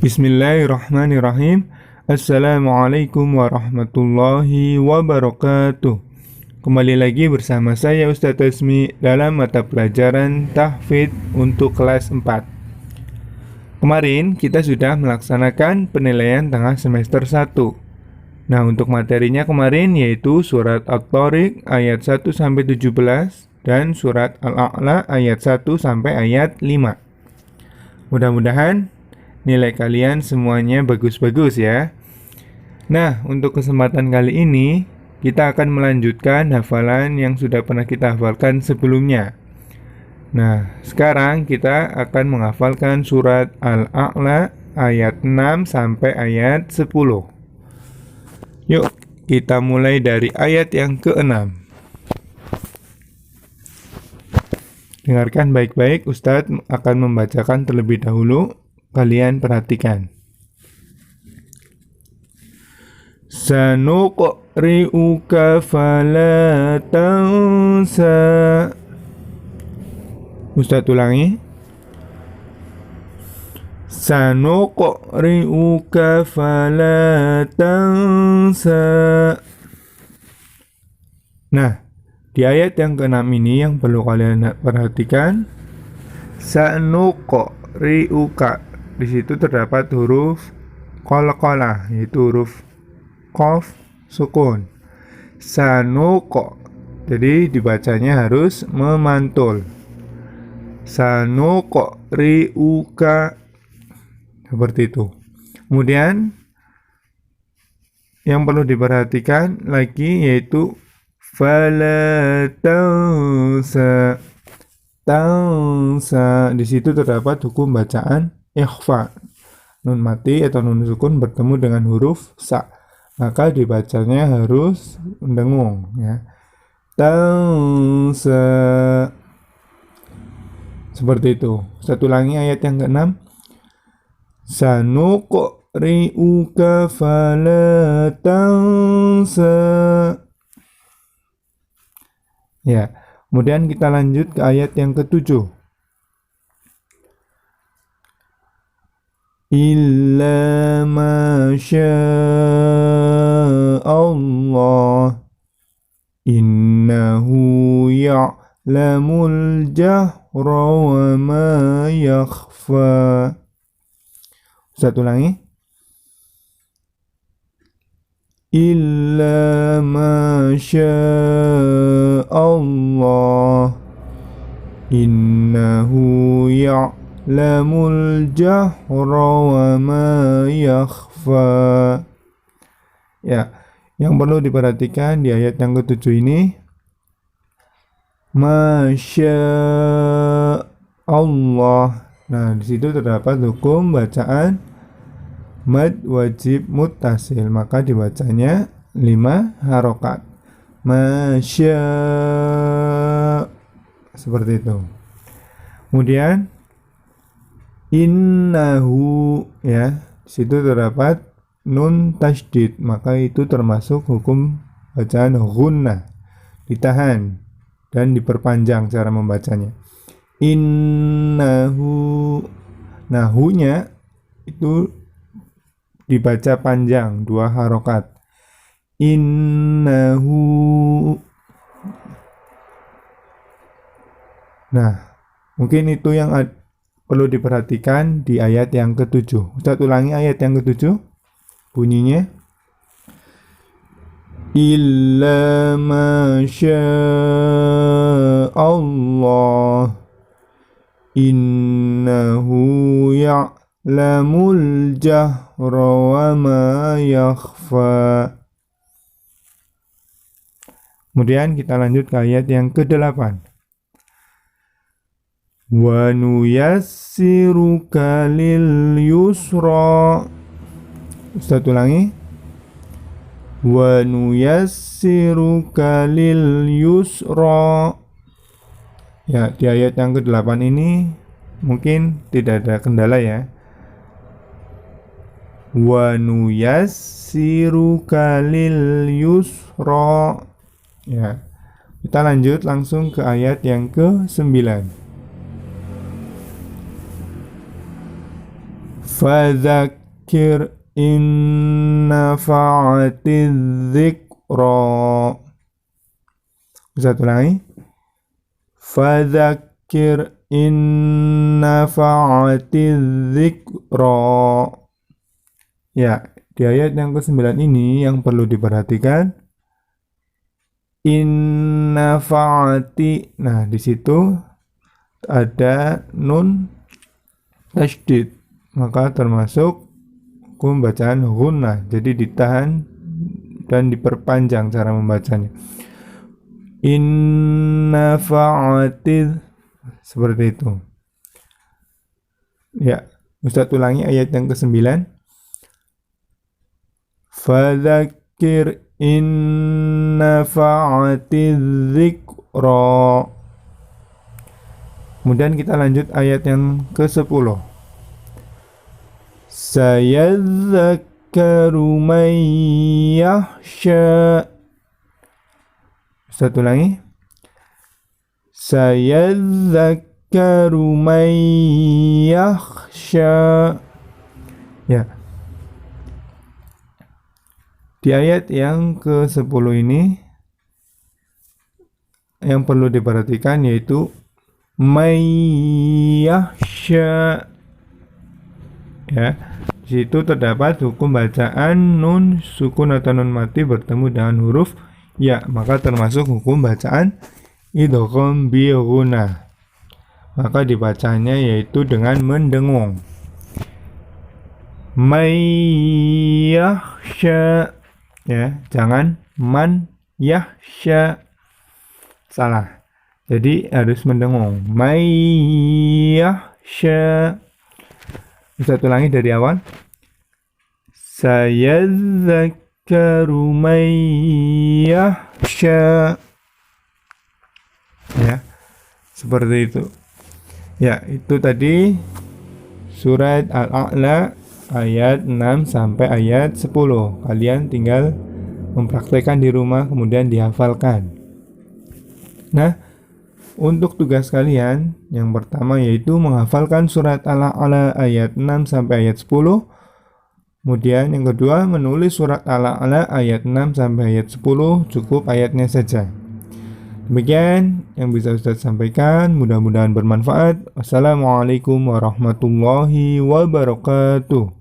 Bismillahirrahmanirrahim. Assalamualaikum warahmatullahi wabarakatuh. Kembali lagi bersama saya Ustadz Esmi dalam mata pelajaran Tahfidz untuk kelas 4. Kemarin kita sudah melaksanakan penilaian tengah semester 1. Nah, untuk materinya kemarin yaitu surat At-Thariq ayat 1-17 dan surat Al-A'la ayat 1 sampai ayat 5. Mudah-mudahan nilai kalian semuanya bagus-bagus ya. Nah, untuk kesempatan kali ini kita akan melanjutkan hafalan yang sudah pernah kita hafalkan sebelumnya. Nah, sekarang kita akan menghafalkan surat Al-A'la ayat 6 sampai ayat 10. Yuk, kita mulai dari ayat yang ke-6. Dengarkan baik-baik, Ustadz akan membacakan terlebih dahulu. Kalian perhatikan. Sanuqri'uka fala tansa. Ustaz ulangi. Sanuqri'uka fala tansa. Nah, di ayat yang ke-6 ini yang perlu kalian perhatikan, sanuqri'uka. Di situ terdapat huruf qalqalah, yaitu huruf qaf sukun. Sanuq. Jadi dibacanya harus memantul. Sanuqri'uka, seperti itu. Kemudian yang perlu diperhatikan lagi yaitu fala tansa. Tansa, di situ terdapat hukum bacaan ikhfa. Nun mati atau nun sukun bertemu dengan huruf sa, maka dibacanya harus mendengung ya. Tansa, seperti itu. Satu lagi ayat yang ke-6. Sanuqri'uka fala tansa. Ya, kemudian kita lanjut ke ayat yang ke-7. Illa ma sya'allah innahu ya'lamul jahra wa ma yakhfa. Satu lagi. Illa ma sya'allah innahu ya'lamul jahra wa ma yakhfa. Ya, yang perlu diperhatikan di ayat yang ke-7 ini, masyaallah. Nah, di situ terdapat hukum bacaan mad wajib muttasil, maka dibacanya 5 harokat. Masya, seperti itu. Kemudian innahu, ya, di situ terdapat nun tasydid, maka itu termasuk hukum bacaan gunnah, ditahan dan diperpanjang cara membacanya. Innahu, nah hu-nya itu dibaca panjang 2 harokat. Innahu. Nah, mungkin itu yang perlu diperhatikan di ayat yang ke-7. Ustaz ulangi ayat yang ke-7. Bunyinya illa ma sya'allah innahu ya'lamul jahra wa ma yakhfa. Kemudian kita lanjut ke ayat yang ke-8. Wa nuyassiruka lil yusra. Ustaz ulangi. Wa nuyassiruka lil yusra. Ya, di ayat yang ke-8 ini mungkin tidak ada kendala ya. Wa nuyassiruka lil yusra. Ya. Kita lanjut langsung ke ayat yang ke-9. Fadzakir in nafa'atiz dzikra. Satu lagi. Fadzakir in nafa'atiz dzikra. Ya, di ayat yang ke-9 ini yang perlu diperhatikan in nafa'ati. Nah, di situ ada nun tasydid, maka termasuk hukum bacaan gunnah, jadi ditahan dan diperpanjang cara membacanya. Inna fa'atid, seperti itu. Ya, Ustaz ulangi ayat yang ke-9. Fadzakir inna fa'atid dzikra. Kemudian kita lanjut ayat yang ke-10. Sayadzakkaru man yakhsha. Satu lagi. Sayadzakkaru man yakhsha. Ya. Di ayat yang ke-10 ini yang perlu diperhatikan yaitu mayyahsya. Ya, di situ terdapat hukum bacaan nun sukun atau nun mati bertemu dengan huruf ya, maka termasuk hukum bacaan idgham bi ghunnah. Maka dibacanya yaitu dengan mendengung. Mayyahsya. Ya, jangan man yahsya. Salah. Jadi harus mendengung. Mayyahsya. Bisa ulangi dari awal. Sayadzakkaru man yakhsha. Ya, seperti itu. Ya, itu tadi surat Al-A'la ayat 6 sampai ayat 10. Kalian tinggal mempraktekkan di rumah kemudian dihafalkan. Nah, untuk tugas kalian yang pertama yaitu menghafalkan surat Al-A'la ayat 6 sampai ayat 10. Kemudian yang kedua menulis surat Al-A'la ayat 6 sampai ayat 10, cukup ayatnya saja. Demikian yang bisa Ustaz sampaikan, mudah-mudahan bermanfaat. Wassalamualaikum warahmatullahi wabarakatuh.